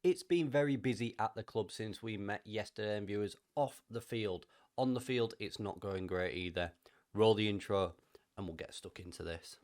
It's been very busy at the club since we met yesterday, and viewers, off the field. On the field, it's not going great either. Roll the intro and we'll get stuck into this.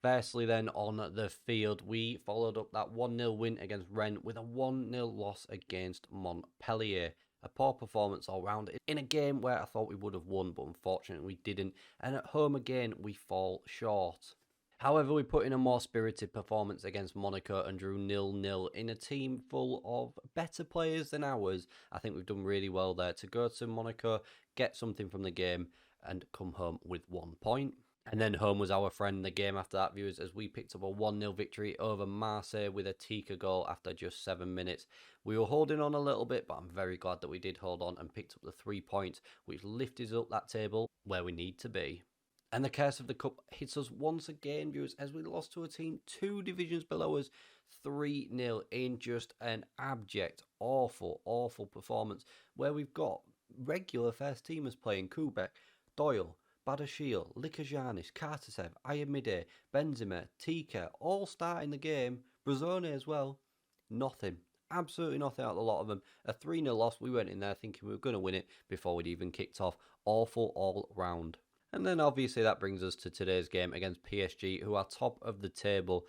Firstly then, on the field, we followed up that 1-0 win against Rennes with a 1-0 loss against Montpellier. A poor performance all round in a game where I thought we would have won, but unfortunately we didn't. And at home again, we fall short. However, we put in a more spirited performance against Monaco and drew 0-0 in a team full of better players than ours. I think we've done really well there to go to Monaco, get something from the game, and come home with 1 point. And then home was our friend the game after that, viewers, as we picked up a 1-0 victory over Marseille with a Tika goal after just 7 minutes. We were holding on a little bit, but I'm very glad that we did hold on and picked up the 3 points, which lifted us up that table where we need to be. And the curse of the cup hits us once again, viewers, as we lost to a team 2 divisions below us, 3-0 in just an abject, awful performance, where we've got regular first teamers playing: Kubek, Doyle, Badashil, Likajanis, Kartasev, Ayamide, Benzema, Tika, all starting the game. Brazzone as well. Nothing. Absolutely nothing out of a lot of them. A 3-0 loss. We went in there thinking we were going to win it before we'd even kicked off. Awful all round. And then obviously that brings us to today's game against PSG, who are top of the table.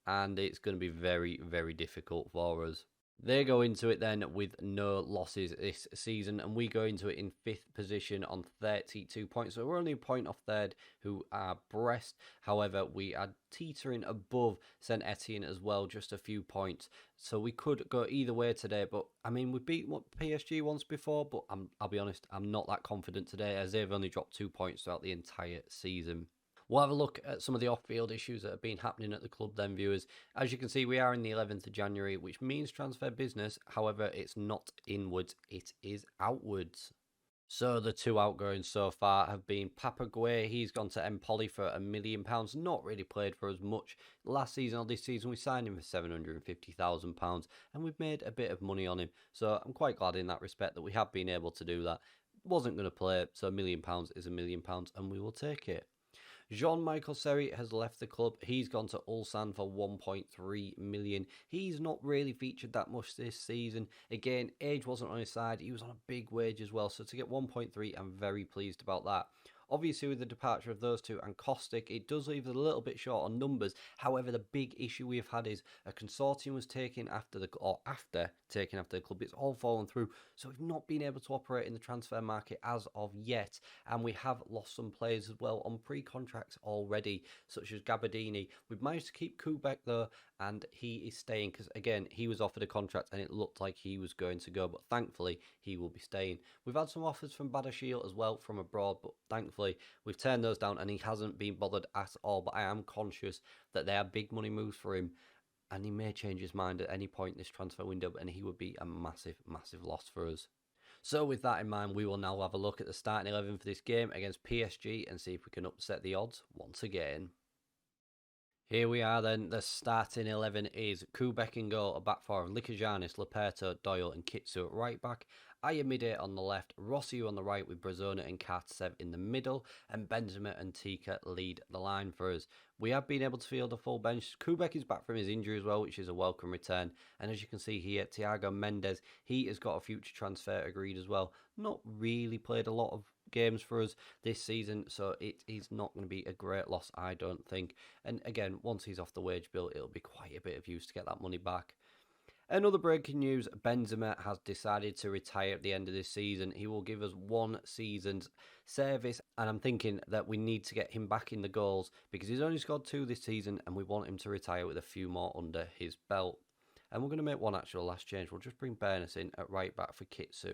And it's going to be very, very difficult for us. They go into it then with no losses this season, and we go into it in 5th position on 32 points. So we're only a point off third, who are Brest. However, we are teetering above Saint Etienne as well, just a few points. So we could go either way today. But I mean, we beat PSG once before, but I'll be honest, I'm not that confident today, as they've only dropped 2 points throughout the entire season. We'll have a look at some of the off-field issues that have been happening at the club then, viewers. As you can see, we are in the 11th of January, which means transfer business. However, it's not inwards, it is outwards. So the 2 outgoings so far have been Papagué. He's gone to Empoli for £1 million. Not really played for us much. Last season or this season, we signed him for £750,000, and we've made a bit of money on him. So I'm quite glad in that respect that we have been able to do that. Wasn't going to play, so £1 million is £1 million, and we will take it. Jean-Michel Seri has left the club. He's gone to Ulsan for 1.3 million. He's not really featured that much this season. Again, age wasn't on his side. He was on a big wage as well. So to get 1.3, I'm very pleased about that. Obviously, with the departure of those two and Kostic, it does leave us a little bit short on numbers. However, the big issue we've had is a consortium was taken after the club. It's all fallen through, so we've not been able to operate in the transfer market as of yet, and we have lost some players as well on pre-contracts already, such as Gabardini. We've managed to keep Kubek though, and he is staying because, again, he was offered a contract and it looked like he was going to go, but thankfully he will be staying. We've had some offers from Badashil as well from abroad, but thankfully we've turned those down and he hasn't been bothered at all. But I am conscious that they are big money moves for him, and he may change his mind at any point in this transfer window, and he would be a massive loss for us. So with that in mind, we will now have a look at the starting 11 for this game against PSG and see if we can upset the odds once again. Here we are then. The starting 11 is Kubek in goal, a back four of Likajanis, Leperto, Doyle and Kitsu at right back, Ayamide on the left, Rossiu on the right with Brazzone and Kartasev in the middle, and Benzema and Tika lead the line for us. We have been able to field a full bench. Kubek is back from his injury as well, which is a welcome return. And as you can see here, Thiago Mendes, he has got a future transfer agreed as well. Not really played a lot of games for us this season, so it is not going to be a great loss, I don't think. And again, once he's off the wage bill, it'll be quite a bit of use to get that money back. Another breaking news, Benzema has decided to retire at the end of this season. He will give us 1 season's service, and I'm thinking that we need to get him back in the goals because he's only scored 2 this season and we want him to retire with a few more under his belt. And we're going to make one actual last change. We'll just bring Bernes in at right back for Kitsu.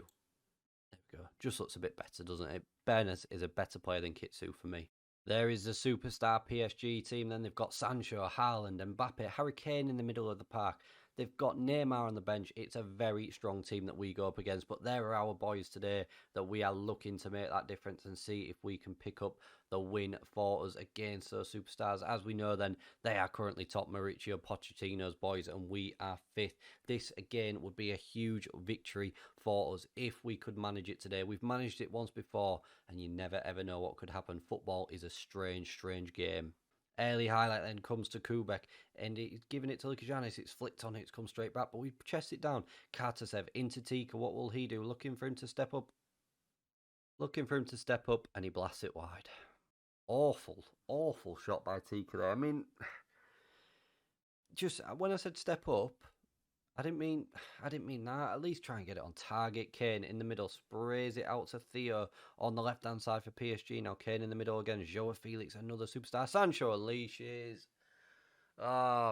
There we go. Just looks a bit better, doesn't it? Bernes is a better player than Kitsu for me. There is the superstar PSG team. Then they've got Sancho, Haaland, Mbappe, Harry Kane in the middle of the park. They've got Neymar on the bench. It's a very strong team that we go up against, but there are our boys today that we are looking to make that difference and see if we can pick up the win for us against those superstars. As we know then, they are currently top, Mauricio Pochettino's boys, and we are 5th. This again would be a huge victory for us if we could manage it today. We've managed it once before, and you never ever know what could happen. Football is a strange game. Early highlight then comes to Kubek, and he's giving it to Likajanis. It's flicked on it, it's come straight back, but we chest it down. Kartasev into Tika. What will he do? Looking for him to step up. And he blasts it wide. Awful shot by Tika there. I mean, just when I said step up, I didn't mean that. At least try and get it on target. Kane in the middle sprays it out to Theo on the left-hand side for PSG. Now Kane in the middle again. Joao Felix, another superstar. Sancho unleashes.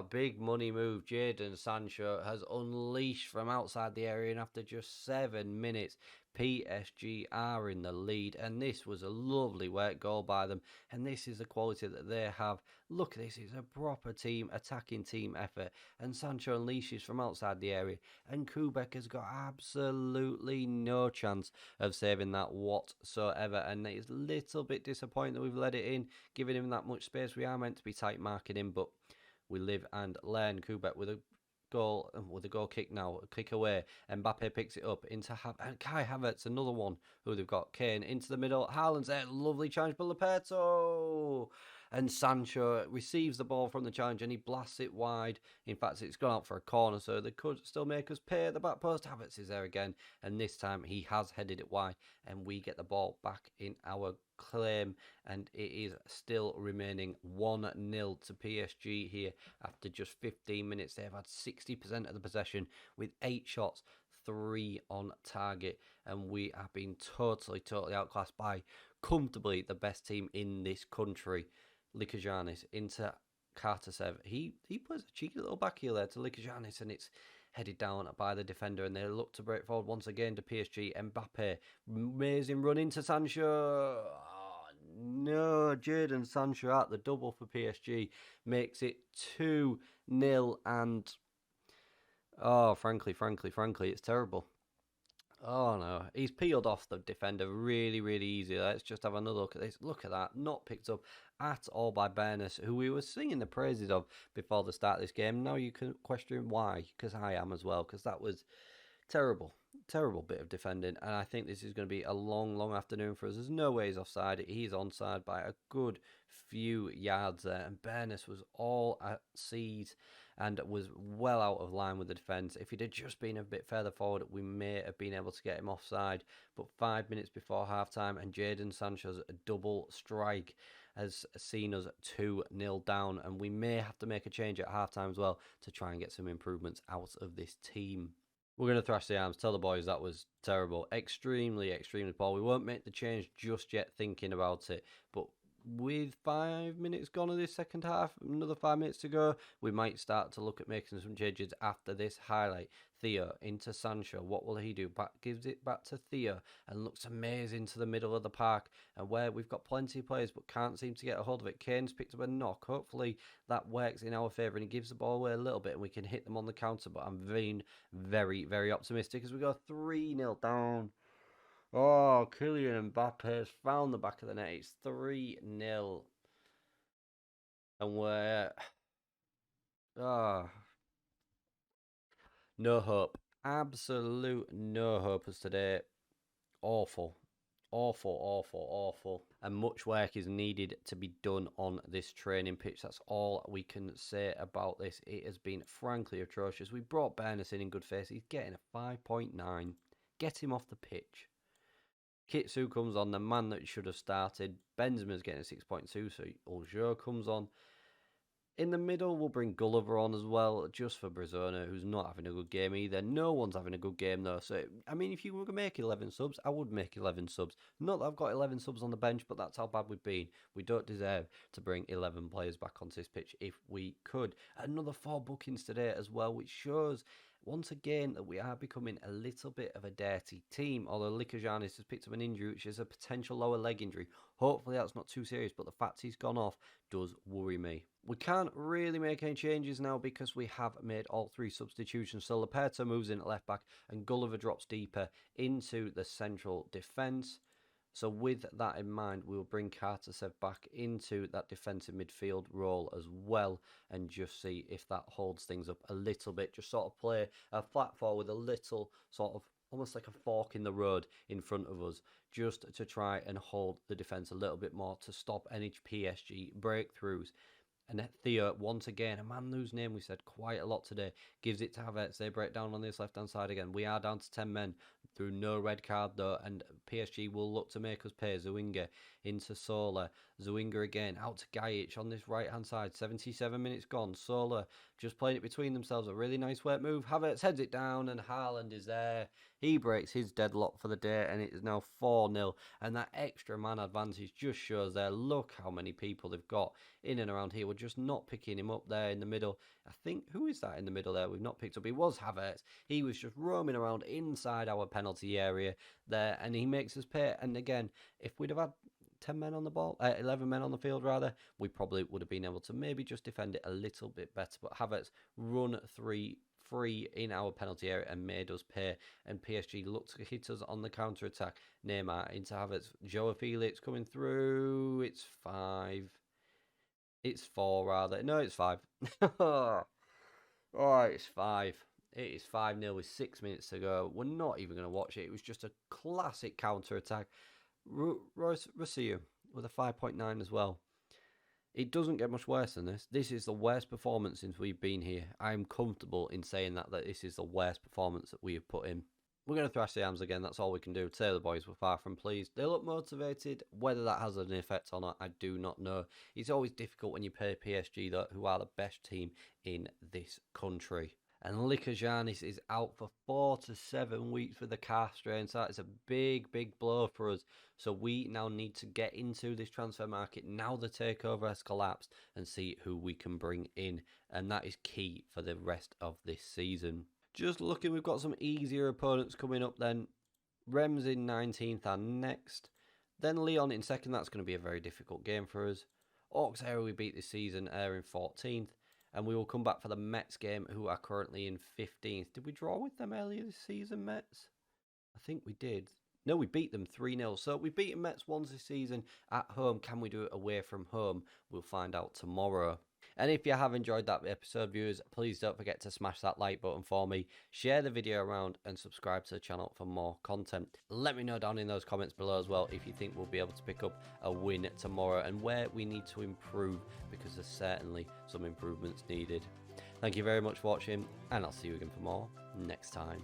Big money move. Jadon Sancho has unleashed from outside the area, and after just 7 minutes, PSG are in the lead, and this was a lovely work goal by them, and this is the quality that they have. Look, this is a proper team, attacking team effort, and Sancho unleashes from outside the area, and Kubek has got absolutely no chance of saving that whatsoever, and it's a little bit disappointing that we've let it in, giving him that much space. We are meant to be tight marking him, but we live and learn. Kubek with a goal kick now, a kick away. Mbappe picks it up into and Kai Havertz, another one who they've got. Kane into the middle. Haaland's there, lovely challenge by Lepeto. And Sancho receives the ball from the challenge and he blasts it wide. In fact, it's gone out for a corner, so they could still make us pay at the back post. Havertz is there again, and this time he has headed it wide, and we get the ball back in our claim, and it is still remaining 1-0 to PSG here after just 15 minutes. They've had 60% of the possession with 8 shots, 3 on target, and we have been totally outclassed by comfortably the best team in this country. Likajanis into Kartasev. He puts a cheeky little back heel there to Likajanis, and it's headed down by the defender, and they look to break forward once again to PSG. Mbappe, amazing run into Sancho. No, Jadon Sancho at the double for PSG makes it 2-0, and frankly, it's terrible. Oh no, he's peeled off the defender really easy. Let's just have another look at this. Look at that, not picked up at all by Bearlenation, who we were singing the praises of before the start of this game. Now you can question why, because I am as well, because that was terrible bit of defending, and I think this is going to be a long afternoon for us. There's no way he's offside. He's onside by a good few yards there, and Bearlenation was all at seas and was well out of line with the defence. If he'd have just been a bit further forward, we may have been able to get him offside. But 5 minutes before half-time, and Jadon Sancho's double strike has seen us 2-0 down, and we may have to make a change at half-time as well to try and get some improvements out of this team. We're going to thrash the arms. Tell the boys that was terrible. Extremely poor. We won't make the change just yet thinking about it, but with 5 minutes gone of this second half, another 5 minutes to go, we might start to look at making some changes after this highlight. Theo into Sancho. What will he do? Gives it back to Theo and looks amazing to the middle of the park, and where we've got plenty of players but can't seem to get a hold of it. Kane's picked up a knock. Hopefully that works in our favour and he gives the ball away a little bit and we can hit them on the counter, but I'm being very optimistic as we go 3-0 down. Oh, Kylian Mbappe has found the back of the net. It's 3-0. And we're... no hope. Absolute no hope as today. Awful. And much work is needed to be done on this training pitch. That's all we can say about this. It has been frankly atrocious. We brought Bearlenation in good face. He's getting a 5.9. Get him off the pitch. Kitsu comes on, the man that should have started. Benzema's getting a 6.2, so Uljo comes on. In the middle, we'll bring Gulliver on as well, just for Brazona, who's not having a good game either. No one's having a good game, though. So, I mean, if you were going to make 11 subs, I would make 11 subs. Not that I've got 11 subs on the bench, but that's how bad we've been. We don't deserve to bring 11 players back onto this pitch if we could. Another 4 bookings today as well, which shows once again that we are becoming a little bit of a dirty team, although Likajanis has picked up an injury, which is a potential lower leg injury. Hopefully that's not too serious, but the fact he's gone off does worry me. We can't really make any changes now because we have made all 3 substitutions. So Leperto moves in at left back and Gulliver drops deeper into the central defence. So with that in mind, we will bring Kartasev back into that defensive midfield role as well and just see if that holds things up a little bit. Just sort of play a flat four with a little sort of almost like a fork in the road in front of us, just to try and hold the defence a little bit more to stop any PSG breakthroughs. And Theo, once again, a man whose name we said quite a lot today, gives it to Havertz. They break down on this left-hand side again. We are down to 10 men through no red card, though, and PSG will look to make us pay. Zuinga into Sola. Zuinga again, out to Gajic on this right-hand side. 77 minutes gone. Sola just playing it between themselves. A really nice work move. Havertz heads it down, and Haaland is there. He breaks his deadlock for the day, and it is now 4-0. And that extra man advantage just shows there. Look how many people they've got in and around here. We're just not picking him up there in the middle. I think, who is that in the middle there? We've not picked up. He was Havertz. He was just roaming around inside our penalty area there, and he makes us pay. And again, if we'd have had 10 men on the ball, 11 men on the field rather, we probably would have been able to maybe just defend it a little bit better. But Havertz run free in our penalty area and made us pay, and PSG looked to hit us on the counter-attack. Neymar into Havertz, Joao Felix coming through. It's 5. It's 4 rather. No, it's 5. Alright, it's 5. It is 5-0 with 6 minutes to go. We're not even going to watch it. It was just a classic counter-attack. Rossiu with a 5.9 as well. It doesn't get much worse than this. This is the worst performance since we've been here. I'm comfortable in saying that this is the worst performance that we have put in. We're going to thrash the Ams again. That's all we can do. Today the boys were far from pleased. They look motivated. Whether that has an effect or not, I do not know. It's always difficult when you play PSG, though, who are the best team in this country. And Likajanis is out for 4 to 7 weeks with a calf strain. So that is a big, big blow for us. So we now need to get into this transfer market now the takeover has collapsed and see who we can bring in. And that is key for the rest of this season. Just looking, we've got some easier opponents coming up then. Rems in 19th and next. Then Lyon in 2nd. That's going to be a very difficult game for us. Auxerre we beat this season are in 14th. And we will come back for the Mets game, who are currently in 15th. Did we draw with them earlier this season, Mets? I think we did. No, we beat them 3-0. So we've beaten Mets once this season at home. Can we do it away from home? We'll find out tomorrow. And if you have enjoyed that episode, viewers, please don't forget to smash that like button for me. Share the video around and subscribe to the channel for more content. Let me know down in those comments below as well if you think we'll be able to pick up a win tomorrow and where we need to improve, because there's certainly some improvements needed. Thank you very much for watching, and I'll see you again for more next time.